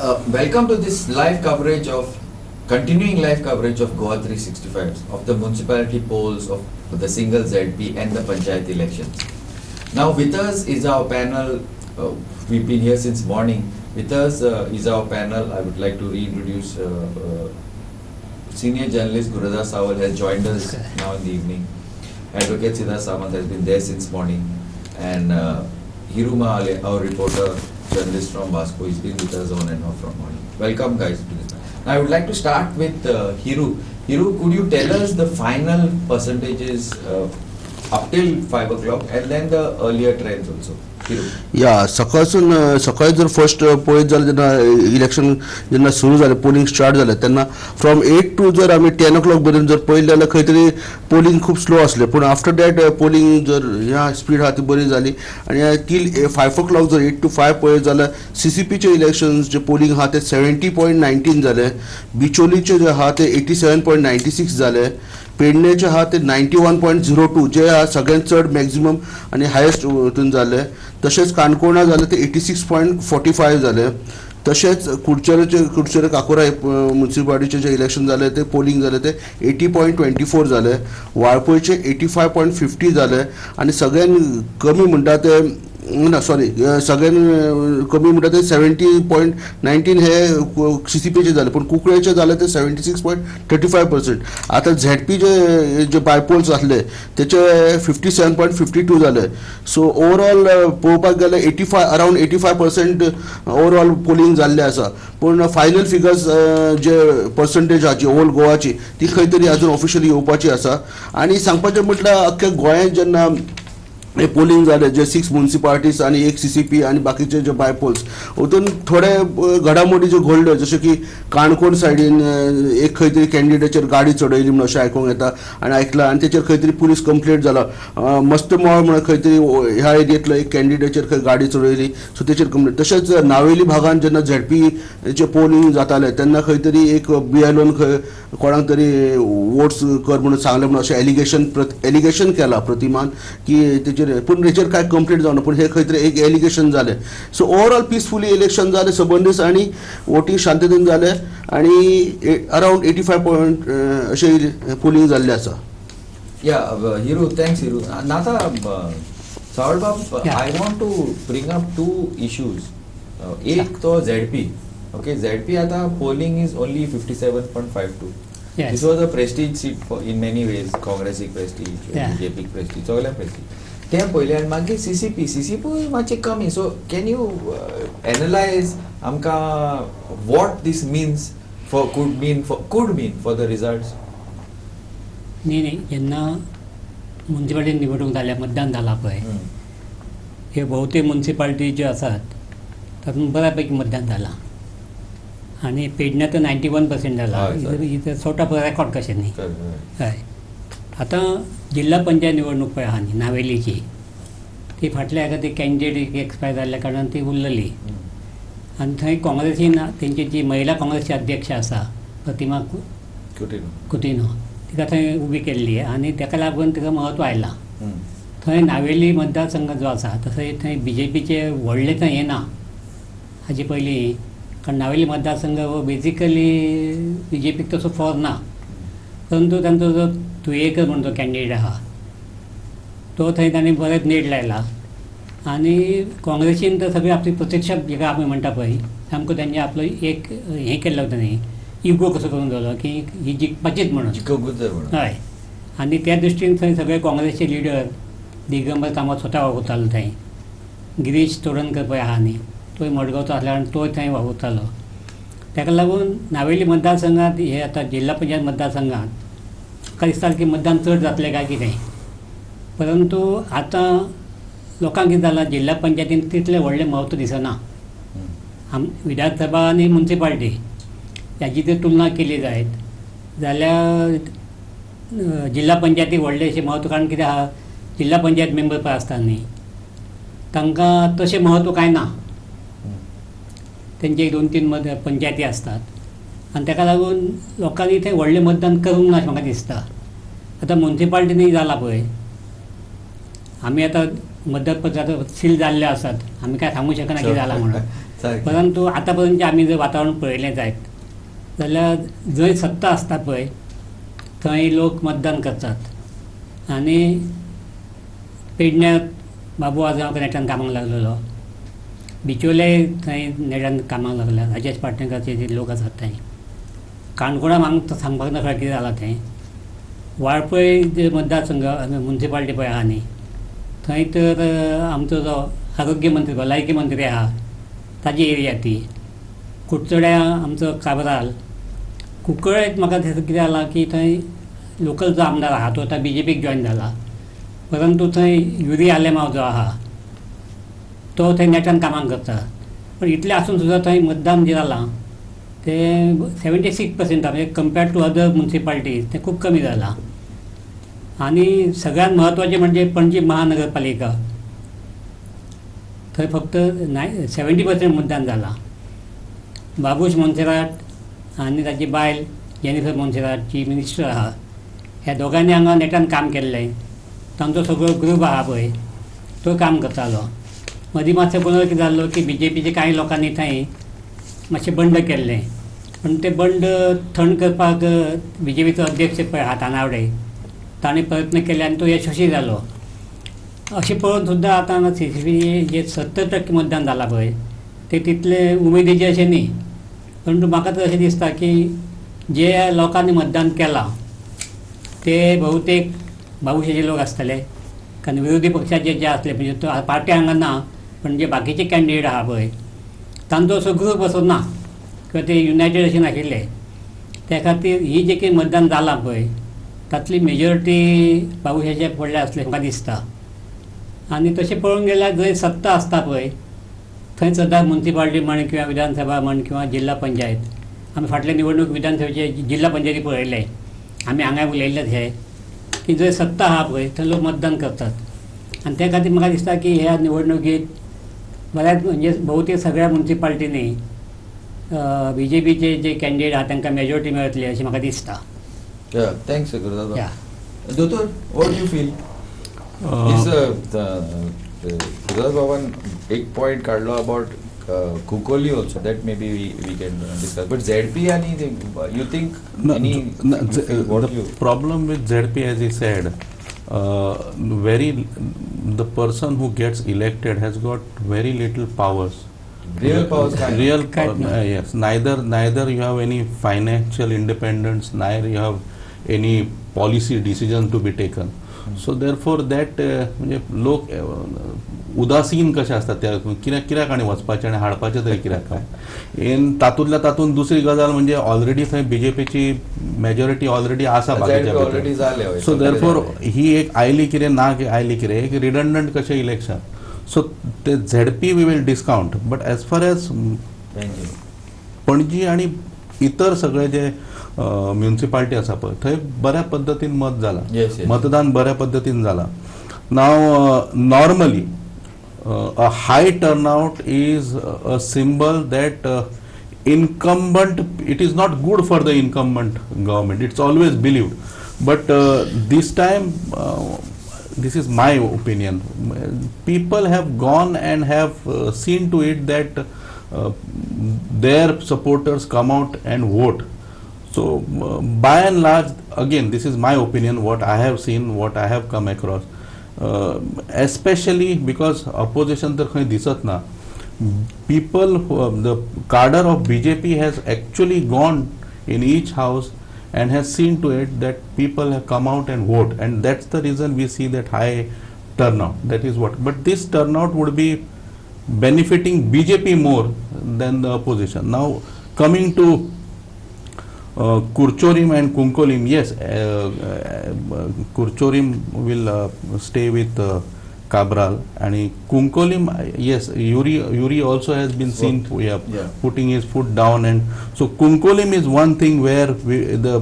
Welcome to this live coverage of continuing live coverage of Goa 365 of the municipality polls of the single ZP and the panchayat elections. Now with us is our panel. We've been here since morning. With us is our panel. I would like to reintroduce senior journalist Gurudas Sawal has joined us now in the evening. Advocate Siddharth Samant has been there since morning, and Hiruma Ale, our reporter, journalist from Vasco, he's been with us on and off from morning. Welcome guys. Now I would like to start with Hiru. Hiru, could you tell us the final percentages up till 5 o'clock and then the earlier trends also? या सकाळी जर first पळयत जाल्यार जेन्ना election जेन्ना सुरू जालें polling start जालें तेन्ना फ्रॉम 8 टू जर आमी 10 o'clock पर्यंत जर पळयलें जाल्यार खंय तरी पोलिंग खूब स्लो आसलें, पूण आफ्टर दॅट पोलिंग जर ह्या स्पीड आहा ती बरी जाली आनी टील 5 o'clock जर 8 to 5 पळयत जाल्यार CCPचे इलेक्शन्स जे पोलिंग आहा ते 70.19 जालें, बिचोलीचे जे आहा ते 87.96 जालें, पेडणेचे आहा ते 91.02 जे सगळ्यांत चड मॅक्झिमम आनी हायेस्ट हितून जालें. तशेंच काणकोणा जालें ते 86.45 जालें. तशेंच कुडचेरे काकोरा म्युनिसिपालिटीचे जे इलेक्शन जालें ते पोलिंग जालें ते 80.24 जालें, वाळपयचे 85.50 जालें आनी सगळ्यांत कमी म्हणटा ते सगळ्यांत कमी म्हणटा ते 70.19 हे CCPचे जाले, पूण कुंकळेचे जाले ते 76.35%. आतां ZP जे बायपोल्स आसले तेचे 57.52 जाले. सो ओवरऑल पळोवपाक गेल्यार 85% ओवरऑल पोलिंग जाल्लें आसा, पूण फायनल फिगर्स जे पर्संटेज आहा जी ओल्ड गोवाची ती खंय तरी अजून ऑफिशियली येवपाची आसा. आनी सांगपाचें म्हटल्यार अख्ख्या गोंयांत जेन्ना हे पोलिंग जाले जे 6 म्युनिसिपालिटीज आनी 1 CCP आनी बाकीचे जे बायपोल्स हातून थोडे घडामोडी ज्यो घडल्यो जशें की काणकोण सायडीन एक खंय तरी कॅन्डिडेटाचेर गाडी चडयली म्हणून अशें आयकूंक येता आनी आयकलां, आनी तेचेर खंय तरी पुलीस कंप्लेंट जाला. मस्तमॉळ म्हणून खंय तरी ह्या एरियेंतलो एक कॅन्डिडेटाचेर खंय गाडी चडयली सो तेचेर कंप्लेंट. तशेंच नावेली भागांत जेन्ना ZPचे पोलिंग जातालें तेन्ना खंय तरी एक BLOन खंय कोणाक तरी वोट्स कर म्हणून सांगलें म्हणून अशें एलिगेशन केलां प्रतिमान की पूण हेचेर कांय कंप्लेंट जावना, पूण हे खंय तरी एक एलिगेशन जालें. सो ओवरऑल पीसफुली इलेक्शन जालें सबंदीस आनी वोटींग शांततेन जालें आनी अरावंड 85% अशें पोलिंग जाल्लें आसा. या हिरू, थँक्स हिरू. नाता सावळबाब, I want to bring up 2 issues. एक तो ZP. ओके, ZP आता polling is only 57.52. Yes. This was a prestige seat for in many ways, Congressic prestige, BJP prestige, सगळ्या prestige. ते पहिले आनी मागीर CCP मातशें कमी. सो कॅन यू एनालायज आमकां what this means for could mean for the results? नाही जेन्ना म्युनिसिपालिटी निवडणूक जाल्या मतदान जाला पळय, हे भोवतेक म्युनिसिपालिटी ज्यो आसात तातूंत बऱ्यापैकी मतदान जालां आनी पेडण्या तर 91% जाला. इथं सोटा रेकॉर्ड कशें न्ही. हय, आतां जिल्हा पंचायत निवडणूक पळय आहा न्ही नावेलीची, ती फाटल्या हाका ती कॅन्डिडेट एक्सपायर जाल्ल्या कारणान ती उरलेली आनी थंय काँग्रेसीन तेंची जी महिला काँग्रेसची अध्यक्ष आसा प्रतिमा कुटिनो तिका थंय उबी केल्ली आनी ताका लागून तिका महत्व आयलां. थंय नावेली मतदारसंघ जो आसा तसोय थंय BJPचे व्हडलें थंय हें ना हाजे पयलीं, कारण नावेली मतदारसंघ हो बेजिकली BJPक तसो फॉर ना, परंतु तांचो जो तुयेकर म्हणून तो कॅन्डिडेट आहा तो थंय ताणें बरेंच नेट लायला आनी काँग्रेसीन तर सगळी आपली प्रतिक्षा जेका आमी म्हणटा पळय सामको तेंचे आपलो एक हें केल्लो न्ही, इगो कसो करून दवरलो की ही जिखपाचीच म्हणून. हय, आनी त्या दृश्टीन थंय सगळे काँग्रेसचे लिडर दिगंबर कामत स्वता वावुरतालो थंय. गिरीश तोडणकर पळय आहा न्ही तोय मडगांवचो आसल्या कारणान तोय थंय वावुरतालो. ताका लागून नावेली मतदारसंघात हे आतां जिल्हा पंचायत मतदारसंघात म्हाका दिसता की मतदान चड जातलें काय कितें, परंतु आतां लोकांक कितें जालां जिल्हा पंचायतीन तितलें व्हडलें म्हत्व दिसना. विधानसभा आनी म्युनिसिपालिटी हाची जर तुलना केली जायत जाल्यार जिल्हा पंचायतीक व्हडलेंशें म्हत्व, कारण कितें आहा जिल्हा पंचायत मेंबर पळय आसता न्ही तांकां तशें म्हत्व कांय ना, तेंचे 2-3 पंचायती आसतात आनी ताका लागून लोकांनी थंय व्हडलें मतदान करूंक ना अशें म्हाका दिसता. आतां म्युनिसिपालिटीनी जाला पळय, आमी आतां मतदारपत्राचो सील जाल्ले आसात, आमी काय सांगूंक शकना की जाला म्हणून. सारकें. परंतु आतापर्यंत आमी जर वातावरण पळयलें जायत जाल्यार जंय सत्ता आसता पळय थंय लोक मतदान करतात. आनी पेडण्यात बाबू आजगांवकर नेटान कामाक लागलेलो, बिचोले थंय नेटान कामाक लागला, राजेश पाटणेकरचे जे लोक आसात थंय. काणकोणा म्हाका सांगपाक नकळा कितें जालां थंय. वाळपय जे मतदारसंघ म्युन्सिपालिटी पळय आहा न्ही थंय तर आमचो जो आरोग्य मंत्री भलायकी मंत्री आहा ताजी एरिया ती. कुडचड्या आमचो काबराल. कुंकळ्ळेत म्हाका कितें जालां की थंय लोकल जो आमदार आहा तो आतां BJPक जॉयन जाला, परंतु थंय युरी आलेमांव जो आहा तो थंय नेटान कामाक करता. पण इतलें आसून सुद्दां थंय मतदान जें जालां तें 76% म्हणजे कंपेर्ड टू अदर म्युन्सिपालिटीज तें खूब कमी जालां. आनी सगळ्यात म्हत्वाचें म्हणजे पणजी महानगरपालिका थंय फक्त 70% मतदान जालां. बाबूश मोन्सेरात आनी ताची बायल जेनिफर मोन्सेरात जी मिनिस्टर आहा ह्या दोगांनी हांगा नेटान काम केल्लें. तांचो सगळो ग्रूप आहा पळय तो काम करतालो. मदीं मातसो गोंधळ कितें जाल्लो की BJPचे कांय लोकांनी थंय मातशें बंड केल्लें, पण तें बंड थंड करपाक BJPचो अध्यक्ष पळय आहा तानावडे ताणें प्रयत्न केले आनी तो यशस्वी जालो. अशें पळोवन सुद्दां आतां CCP जे 70% मतदान जालां पळय तें तितलें उमेदीचें अशें न्ही. परंतु म्हाका तर अशें दिसता की जे लोकांनी मतदान केलां ते बहुतेक बाबूशाचे लोक आसतले, कारण विरोधी पक्षाचे जे आसले म्हणजे तो पार्टी हांगा ना पण जे बाकीचे कॅन्डिडेट आहा पळय तांचो असो ग्रूप असो ना किंवा ते युनायटेड अशें नाशिल्ले. त्या खातीर ही जे कितें मतदान जालां पळय तातली मेजॉरिटी बाबूशाचे पडले आसले म्हाका दिसता. आनी तशें पळोवंक गेल्यार जंय सत्ता आसता पळय थंय सद्दां म्युन्सिपालिटी म्हण किंवा विधानसभा म्हण किंवा जिल्हा पंचायत आमी फाटले निवडणूक विधानसभेचे जिल्हा पंचायती पळयले, आमी हांगा उलयल्लेच हे की जंय सत्ता आहा पळय थंय लोक मतदान करतात. आनी त्या खातीर म्हाका दिसता की ह्या निवडणुकीत बऱ्याच म्हणजे भोवतेक सगळ्या म्युन्सिपालिटींनी BJPचे जे कॅन्डिडेट आहा तांकां मेजॉरिटी मेळटली अशें म्हाका दिसता. थँक्स गुरुदादा. या दोतोर, what do you feel? Gurudas बाबान एक पॉइंट काढलो about कुकोली also that maybe we can discuss. But ZP and you think the problem with ZP, as he said, the person who gets elected has got very little powers. Real powers. Yes. Neither you have any financial independence, neither you have any policy decision to be taken. So therefore that म्हणजे लोक उदासीन कशें आसता त्या कित्याक आनी वचपाचें आनी हाडपाचें तरी कित्याक काय. तातूंतल्या तातूंत दुसरी गजाल म्हणजे ऑलरेडी थंय BJPची मेजॉरिटी ऑलरेडी आसा बाकीच्या. सो देरफोर ही एक आयली कितें ना आयली कितें एक रिडंडंट कशें इलेक्शन. सो ते ZP we will discount. But as far as Panaji आनी इतर सगळे जे म्युन्सिपालिटी आसा पळय थंय बऱ्या पद्दतीन मत जालां. मतदान बऱ्या पद्दतीन जालां. नाव normally a high turnout is a symbol that incumbent, it is not good for the incumbent government. It's always believed. But this time, this is my opinion, people have gone and have seen to it that their supporters come out and vote. So by and large, again, this is my opinion, what I have seen, what I have come across. Especially because opposition तर खंय दिसत ना. People, the cadre of BJP has actually gone in each house and has seen to it that people have come out and vote, and that's the reason we see that high turnout. That is what. But this turnout would be benefiting BJP more than the opposition. Now coming to Kurchorim and Kunkolim, yes, Kurchorim will stay with Cabral, and Kunkolim, yes, Yuri also has been seen putting his foot down, and so Kunkolim is one thing where the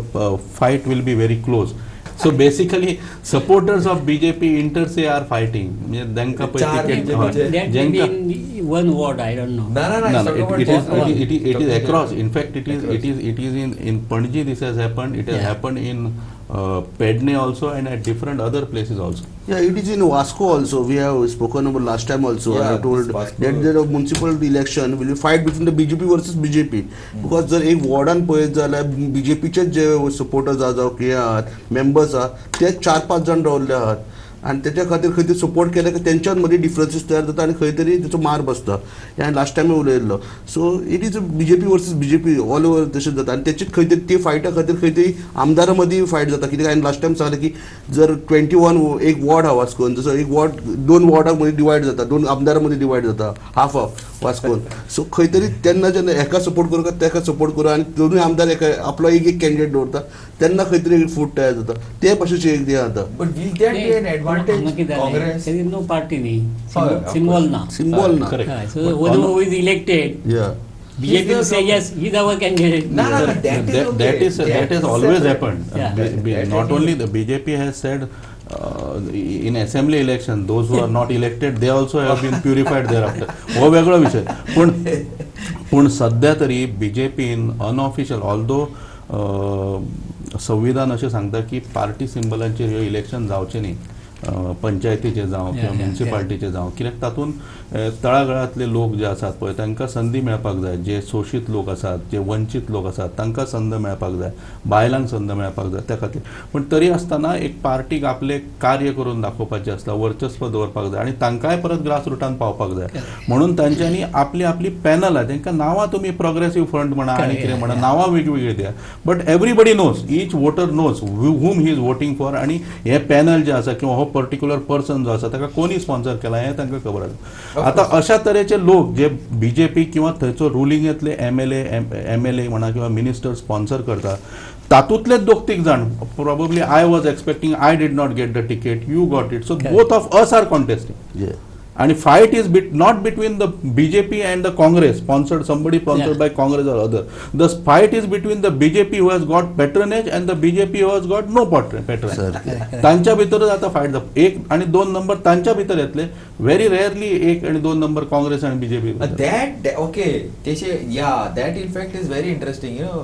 fight will be very close. So basically, supporters of BJP inter se are fighting. That may be in one ward, I don't know. No. It is across. In fact, it is in Panji. This has happened. It has happened in Pedne also and at different other places also. Yeah, it is in Vasco also. We have spoken about last time also. I Yeah, have told this Vasco- that the municipal election will be fight between the BJP versus BJP. Because जर एक वॉर्डान पळयत जाल्यार बीजेपीचे जे supporters आहा जावं कितें आहात members आहात ते 4-5 जाण रावल्ले आहात आणि त्याच्या खातीर खंय तरी सपोर्ट केले की तेंच्यात मदीं डिफरन्सीस तयार जाता आनी खंय तरी तेचो मार बसता हे हांवें लास्ट टायम उलयल्लो so it is BJP versus BJP all over तशें जाता आनी तेचीच खंय तरी ते फायटा खातीर खंय तरी आमदारा मदीं फायट जाता कित्याक हांवें लास्ट टायम सांगलें की जर 21 एक वॉर्ड आहा वास्कोन जसो एक वॉर्ड 2 वॉर्डां मदीं डिवायड जाता 2 आमदारां मदीं डिवायड जाता हाफ वास्कोन सो खंय तरी तेन्ना जेन्ना एका सपोर्ट करूं तेका सपोर्ट करूं आनी दोनूय आमदार एका आपलो एक कॅन्डिडेट दवरता तेन्ना खंय तरी फूट तयार जाता ते भशेचें एक जें जाता But will that be an advantage? Congress? there is no party न्ही of symbol course. ना सिम्बॉल ना Correct. so But who is elected या BJP will say yes he is our candidate No, no, no, that is okay. That has always happened. Yeah. Not only the BJP has said in assembly election those who are not elected they also have been purified thereafter. हो वेगळो विषय पण सध्या तरी बीजेपीन unofficial although संविधान अशें सांगता की पार्टी सिंबलांचेर ह्यो इलेक्शन जावचें न्ही पंचायतीचे जावं किंवा Yeah, yeah, म्युन्सिपाल्टीचे जावं कित्याक तातूंत तळागाळांतले लोक जे आसात पळय तांकां संदी मेळपाक जाय जे शोषीत लोक आसात जे वंचीत लोक आसात तांकां संद मेळपाक जाय बायलांक संद मेळपाक जाय त्या खातीर पूण तरी आसतना एक पार्टीक आपलें कार्य करून दाखोवपाचें आसता वर्चस्व दवरपाक जाय आनी तांकांय परत ग्रास रुटान पावपाक जाय म्हणून तांच्यांनी आपली आपली पॅनल आहा तांकां नांवां तुमी प्रोग्रेसीव फ्रंट म्हणा आनी कितें म्हणा नांवां वेगवेगळी दिया but everybody knows each voter knows whom he is voting for आनी हे पॅनल जे आसा किंवा हो पर्टिक्युलर पर्सन जो आसा ताका कोणी स्पॉन्सर केला हें तांकां खबर आसा आतां अशा तरेचे लोक जे बीजेपी किंवा थंयचो रुलींगेतले एमएलए म्हणा किंवा मिनिस्टर स्पॉन्सर करता तातूंतलेच 2-3 जाण probably I was expecting I did not get the ticket you got it so both of us are contesting and fight is not between the BJP and the Congress somebody sponsored by Congress or other. The fight is between the BJP who has got patronage and the BJP who has got no patronage. तांच्या भितरच आता fight जाता 1 आणि 2 number तांच्या भितर येतले very rarely 1 आणि 2 number Congress आणि BJP That okay, that in fact is very interesting. You know,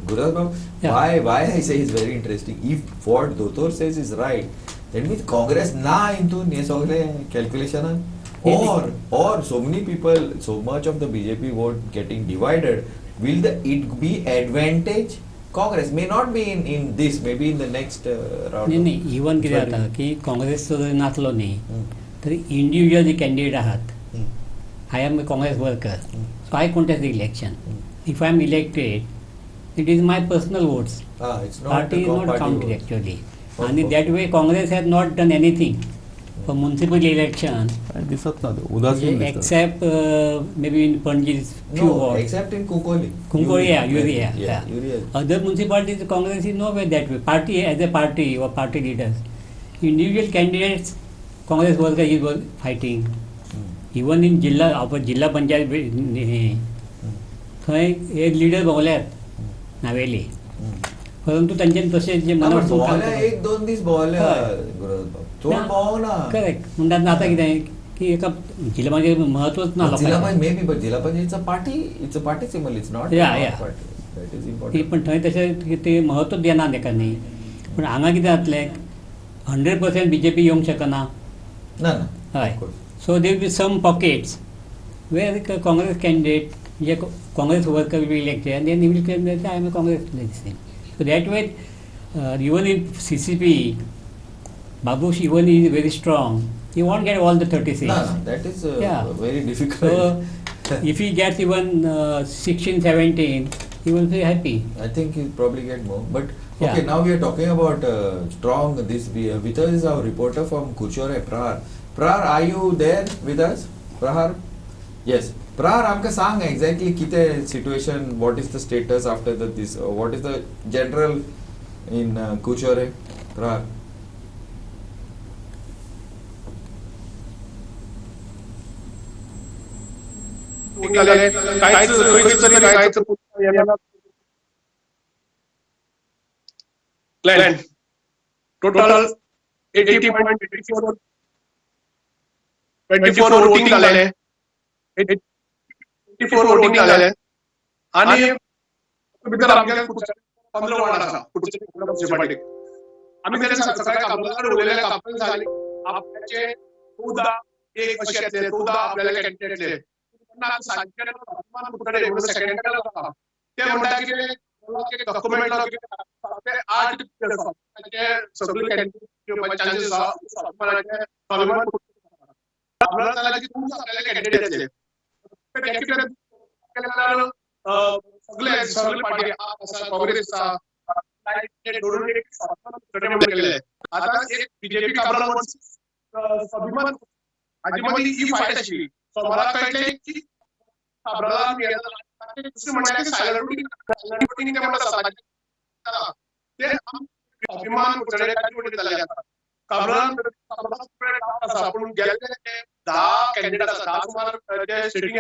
Gurudas Babu, why I say is very interesting. If what Dotor says is right, that means Congress na into हे सगळे calculation or so many people, so much of the BJP vote getting divided. Will it be advantage? Congress may not be in this, maybe in the next round. नाही even कितें जाता की काँग्रेसचो जर नासलो न्ही तरी इंडिविज्युअल जे कॅन्डिडेट आहात I am a Congress worker so I contest the election if I am elected it is my personal votes It's not party the is not party counted vote. actually and that way Congress has not done anything for municipal election दिसत ना उदासीन दिसतात. except maybe in Panji's few No, wards. except in Kunkoli. Kunkoli, Uria. Uria. Other municipalities, Congress is nowhere that way. Party as a party or party leaders. Individual candidates, Congress worker is fighting. Even in जिल्हा पंचायत थंय एक leader भोंवल्यात Navelim परंतु तांच्यानी तशें जे मनाक भोंवल्या 1-2 दीस भोंवल्या चड भोंवना. Correct म्हणटात आतां कितें की एका जिल्हा पंचायत महत्वच ना जिल्हा लोकांक. पंचायत maybe, but जिल्हा panchayat it's a party symbol. It's not Yeah, a yeah. party. That is ती important. पण थंय तशें ते महत्व देना तेका न्ही पूण हांगा कितें जातलें 100% BJP येवंक शकना ना हय of course. So there be some pockets where Congress candidate जे Congress worker will be elected and then he will claim that I am a Congress so that way even in CCP Babush even is very strong he won't get all the 36 No, that is Yeah. very difficult. so if he gets even 16-17 he will be happy. I think he'll probably get more. But okay, Yeah. now we are talking about strong. With us is our reporter from Kuchore, Prahar. Prahar, are you there with us? Prahar? Yes. Prahar, आमकां सांग exactly कितें situation, what is the status after this? What is the general in Kuchore, Prahar? Total 80.24 voting झालेले 84 voting झालेले आणि भितर आमच्या 15 ward आसा आम्ही त्याच्या सगळ्या कामगार उरलेल्या कामगार झाले आपल्याचे 14 असे येतले 14 आपल्याला कॅन्डिडेट येतले सांगेला ते म्हणतात की डॉक्युमेंट आठ सगळे कॅन्डिडेट चान्सेस आपल्याला कॅन्डिडेट येतले सगळे पार्टी काँग्रेस आता एक बीजेपी काब्राल स्वाभिमान आजीमध्ये ही फाईट अशी सो मला कळले की काब्राला दुसरी म्हणण्याचे सायलंट ते स्वाभिमान काब्राल आपण गेले 10 कॅन्डिडेट असतात 10 सुमार सिटिंग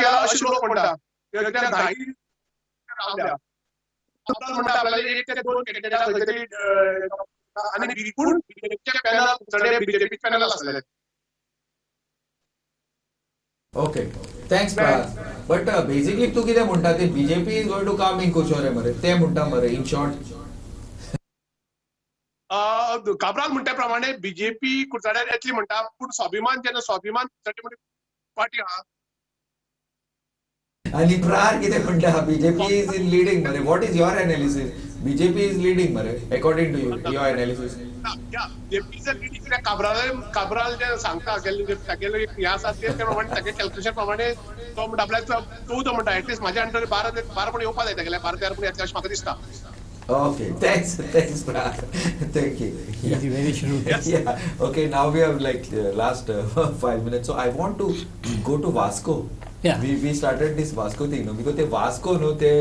अशी लोक म्हणतात आपल्याला 1 ते 2 कॅन्डिडेट आणि बिलकुल बीजेपी पॅनल असलेले. Okay thanks Prahas but basically तू कितें म्हणटा ते BJP is going to come in Curchorem मरे ते म्हणटा मरे इन शॉर्ट काब्राल म्हणत्या प्रमाणे बीजेपी कुडचड्यार येतली म्हणटा पूण स्वाभिमान जेन्ना स्वाभिमान पार्टी आहा आणि प्रहार कितें म्हणटा बीजेपी इज इन लीडिंग मरे what is your analysis BJP is leading मरे according to your analysis Cabral जे सांगता तागेले हे आसा ते प्रमाणे तागे कॅल्क्युलेशन प्रमाणे तो म्हणटा आपल्याक 14 म्हणटा एटलीस्ट म्हाज्या अंडर 12 पण येवपा जाय तागेले 12-13 पण येतले अशें म्हाका दिसता. Okay, thanks, Prahar. Thank you. He's very shrewd. Yeah. Okay, now we have like last 5 minutes. So I want to go to Vasco. Yeah. We started this Vasco thing, no? Because the Vasco, no, ते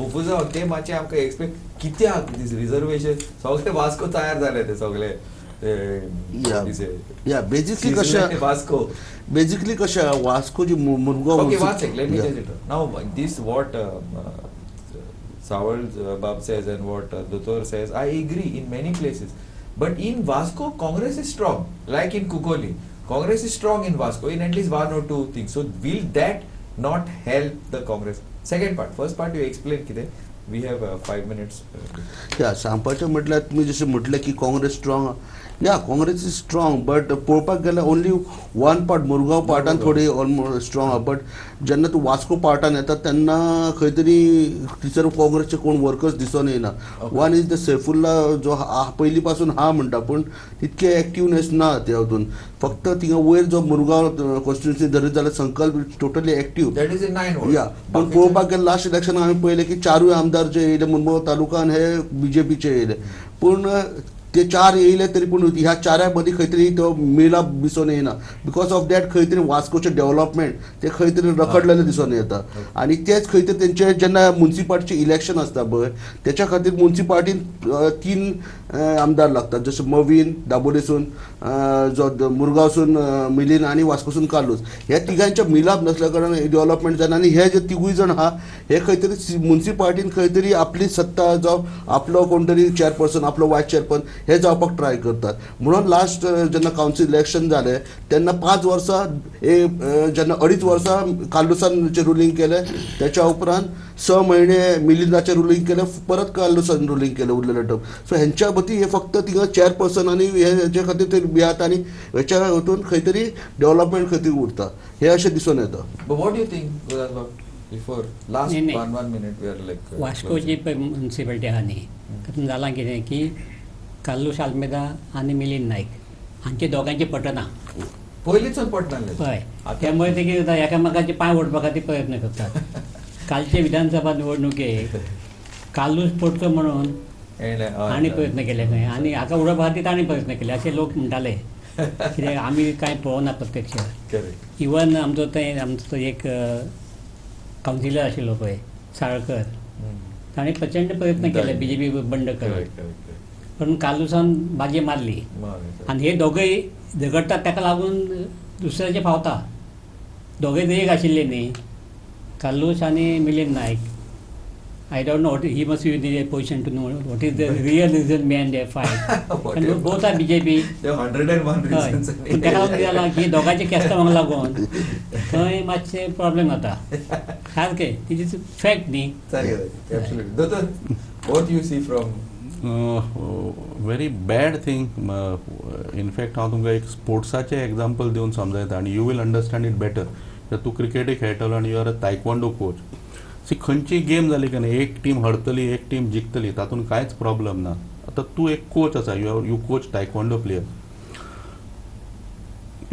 confusion होते माचे आमका explain कित्याक this reservation सगळे Vasco तयार झाले ते सगळे. Basically कशा Vasco. बेसिकली कशा वास्को जी Mormugao. Okay, one second. Let me tell you. Now this what. Sawal Bab says and what Dotor says, I agree in many places. But in Vasco, Congress is strong. Like in Kukoli, Congress is strong in Vasco in at least 1 or 2 things. So will that not help the Congress? Second part. First part you explain किती. We have 5 minutes. सांगपाचें म्हटल्यार तुमी जशें म्हटलें की Congress strong या Congress is strong but पळोवपाक गेल्यार ओन्ली 1 पार्ट मुरगांव पार्टान थोडी ऑलमोस्ट स्ट्रॉंग आहा बट जेन्ना तूं वास्को पार्टान येता तेन्ना खंय तरी थंयसर काँग्रेसचे कोण वर्कर्स दिसून येना. वन इज द सैफुल्ला जो पयली पासून हा म्हणटा पूण तितके एक्टिवनेस ना त्या हातून फक्त थिंगा वयर जो मुरगांव कॉन्स्टिट्युन्सी धरीत जाल्यार संकल्प टोटली एक्टिव या पण पळोवपाक गेल्यार लास्ट इलेक्शन आमी पळयलें की 4 आमदार जे येयले मुरगांव तालुकान हे बीजेपीचे येयले पूण ते 4 येयले तरी पूण ह्या 4 मदीं खंय तरी तो मिलाप दिसून येना बिकॉज ऑफ दॅट खंय तरी वास्कोचे डेव्हलपमेंट ते खंय तरी रखडलेले दिसून येता आनी तेच खंय तरी तेंचे जेन्ना म्युन्सिपाल्टीचे इलेक्शन आसता पळय तेच्या खातीर म्युन्सिपाल्टीन 3 आमदार लागतात जशे मवीन दाबोलेसून जो मुरगांवसून मिलीन आनी वास्कोसून कार्लोस हे तिगांचे मिलाप नसल्या कारणान डेव्हलपमेंट जाना आनी हे जे 3 जाण आहा हे खंय तरी म्युन्सिपाल्टीन खंय तरी आपली सत्ता जावं आपलो कोण तरी चेअरपर्सन आपलो वायस चेअरपर्सन हे जावपाक ट्राय करतात म्हणून लास्ट जेन्ना कावन्सील इलेक्शन जालें तेन्ना 5 वर्सां जेन्ना 2.5 वर्सां कार्लोसानचे रुलींग केलें त्याच्या उपरांत 6 महिने मिलिंदाचे रुलींग केलें परत कार्लोसान रुलींग केलें उरलेले टर्म सो हेंच्या मदीं हे फक्त थिंगा चेअरपर्सन आनी हेच्या खातीर ते भियात आनी हेच्या हातून खंय तरी डेव्हलपमेंट खंय तरी उरता हे अशें दिसून येता. What do you think, before last one minute we are like Vasco जी म्युन्सिपाल्टी आहा न्ही तातूंत जालां कितें की कार्लोस आल्मेदा आनी मिलिंद नायक हांचे दोगांचे पटना पयलींच्यान पटनासलें हय त्यामुळे ते कितें जाता एकामेकाचे पांय ओडपा खातीर प्रयत्न करतात. कालचे विधानसभा निवडणुकेक कार्लोस पडचो म्हणून आनी प्रयत्न केले खंय आनी हाका उडोवपा खातीर ताणें प्रयत्न केले अशें लोक म्हणटाले कित्याक आमी कांय पळोवना प्रत्यक्ष इवन आमचो एक कावन्सिलर आशिल्लो पळय साळकर ताणें प्रचंड प्रयत्न केले बीजेपी बंड करप पण कार्लोसान बाजी मारली आनी हे दोगूय झगडटात ताका लागून दुसऱ्याचे फावता दोगूय एक आशिल्ले न्ही कार्लोस आनी मिलिंद नायक I don't know what he must be in the position to know what is the real reason behind their fight. And both are BJP. There are 101 reasons. ताका लागून जालां की दोगांचे कॅस्टांक लागून थंय मातशे प्रॉब्लेम जाता सारकें तिची फॅक्ट न्ही. सारकें एब्सोल्युटली दोतोर What do you see from? Very bad thing. In fact हांव तुमकां एक स्पोर्ट्साचें एग्जाम्पल दिवन समजयता आनी you will understand it better. तूं क्रिकेटी खेळटलो आनी you are a taekwondo coach. See खंयची गेम जाली काय न्ही, एक टीम हरतली एक टीम जिखतली तातूंत कांयच प्रॉब्लम ना. आतां तूं एक कोच आसा, you coach taekwondo player.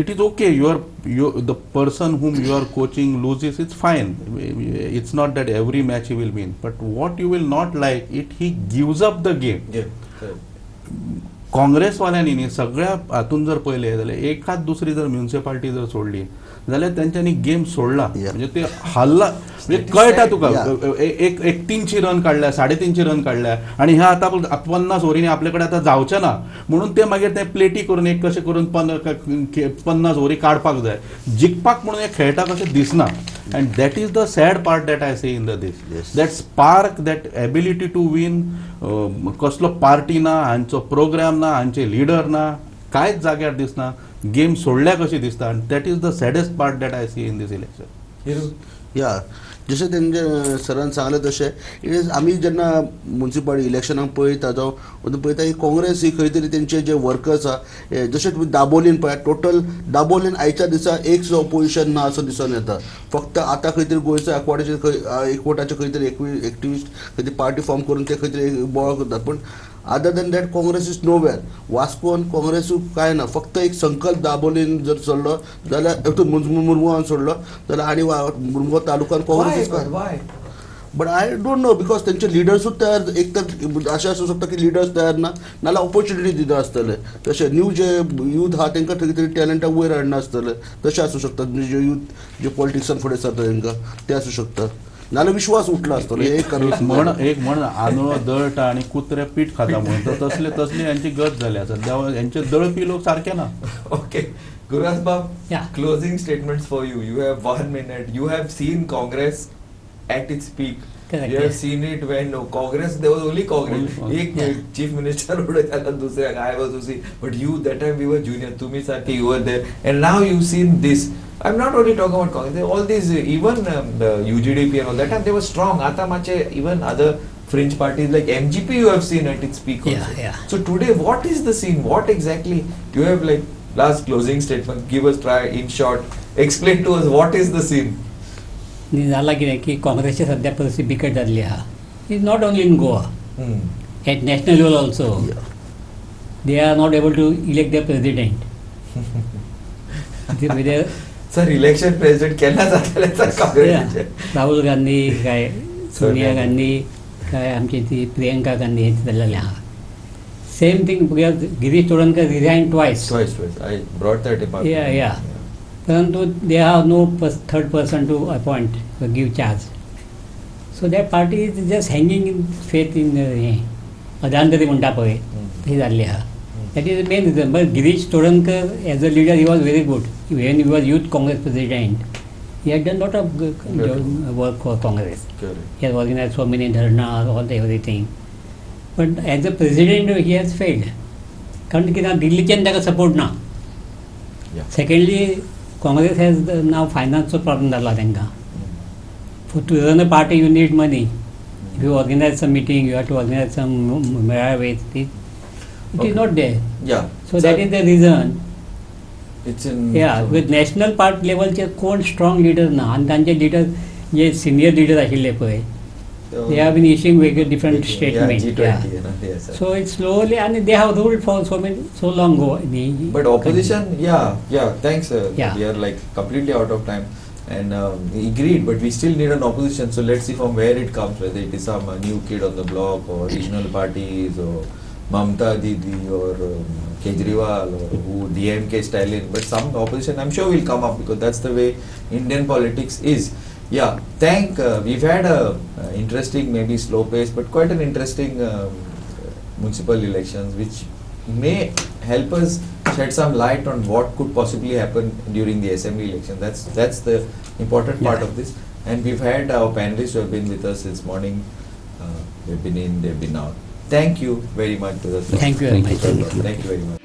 It is okay, the person whom you are coaching loses, it's fine. It's not that every match he will win, but what you will not like it, he gives up the game. काँग्रेसवाल्यांनी न्ही सगळ्या हातून जर पळयलें जाल्यार एकाच दुसरी जर municipality जर सोडली जाल्यार तेंच्यांनी गेम सोडला. म्हणजे ते हल्ला म्हणजे कळटा तुका. एक 300 रन काडल्या, 350 रन काडल्या आनी ह्या आतां 50 ओव्हरींनी आपले कडेन आतां जावचें ना म्हणून ते मागीर ते प्लेटी करून एक कशें करून 50 ओव्हरी काडपाक जाय. जिखपाक म्हणून एक खेळटा कशें दिसना. And that is the sad part that I see in the these. That spark, that ability to win. कसलो पार्टी ना, हांचो प्रोग्राम ना, हांचे लिडर ना, कांयच जाग्यार दिसना. गेम सोडल्या कशी दिसता. And that is the saddest part that I see in these election. या जशें तेंचे सरान सांगलें तशें आमी जेन्ना म्युनिसिपालिटी इलेक्शनाक पळयता जावं पळयता ही काँग्रेस ही खंय तरी तेंचे जे वर्कर्स आसा जशें तुमी दाबोलीन पळय टोटल दाबोलीन आयच्या दिसा एक सुद्दां ऑपोजिशन ना असो दिसून येता. फक्त आतां खंय तरी गोंयचो एकवटाचे खंय तरी एक्टिविस्ट खंय तरी पार्टी फॉर्म करून ते खंय तरी बोवाळ करतात. पण other than that Congress is nowhere. वास्कोन काँग्रेस काय ना. फक्त एक संकल्प दाबोलीन जर सोडलो जाल्यार मुरमुगांवान सोडलो जाल्यार आनी मुरमुगांव तालुक्यान Congress. But I don't know because तेंचे लिडर्सूच तयार. एक तर अशें आसूं शकता की लिडर्स तयार ना नाल्यार ऑपॉर्च्युनिटी दिना आसतले. तशें न्यू जे यूथ आहा तांकां खंय तरी टॅलंटाक वयर हाडना आसतले. तशें आसूं शकता. जे यूथ जे पॉलिटिक्सान फुडें सरता तांकां ते आसूं शकता. नाल्यार विश्वास उठला आसतलो. एक म्हण आंदोळ दळटा आनी कुत्रे पीठ खाता म्हणून तसली यांची गत जाली आसा. यांचे दळपी लोक सारखे ना. Okay, Guras Bab, closing statements for you. You have 1 minute. You have seen Congress at its peak. Correct, you have seen it when Congress, there was only Congress. एक chief minister उडे त्याला दुसऱ्या I was to see. But you, that time we were junior. तुम्ही सारखे you were there. And now you've seen this. I'm not only talking about Congress. All these, even the UGDP and all that time, they were strong. Ata mache, even other fringe parties like MGP you have seen at its peak also. So today, what is the scene? What exactly? You have like last closing statement. Give us try in short. Explain to us what is the scene. झाला कितें की काँग्रेसची सध्या परिस्थिती बिकट जाल्ली आहा. Is not only in Goa. At national level also they are not able to elect the president. Sir election president केन्ना जातले सर काँग्रेसचे? राहुल गांधी काय सोनिया गांधी काय आमची ती प्रियंका गांधी हे जाल्लेले आहा. Same thing Girish Chodankar resign twice. I brought that department. Yeah. परंतु दे have no third person to appoint or give charge. So that party is just hanging in faith in हे अदांतरी म्हणटा पळय ती जाल्ली आहा. That is the main reason. But Girish Chodankar as a leader he was very good. When he was youth Congress president, he had done lot of work for Congress. He has organized so many dharnas, all the everything. But as a president he has failed. कारण की दिल्लीच्यान ताका support ना. Secondly, Congress has now financial problem जाला तांकां. To run a party you need money. If you organize some meeting, you have to organize some merit. It is not there. So that is the reason. It's in. With national part level चे कोण strong leader ना आणि तांचे leader जे senior leader आशिल्ले पळय. They have been issuing very different statements. G20, so it's slowly, and they have ruled for so long ago. But opposition, thanks. We are like completely out of time, and we agreed. But we still need an opposition. So let's see from where it comes. Whether it is some new kid on the block, or regional parties, or Mamta Didi, or Kejriwal, or who DMK style in. But some opposition, I'm sure, will come up because that's the way Indian politics is. We've had a interesting, maybe slow pace, but quite an interesting municipal elections, which may help us shed some light on what could possibly happen during the assembly election. That's the important part of this. And we've had our panelists who have been with us since morning. They've been in, they've been out. Thank you very much to us. Thank you very much. Thank you very much.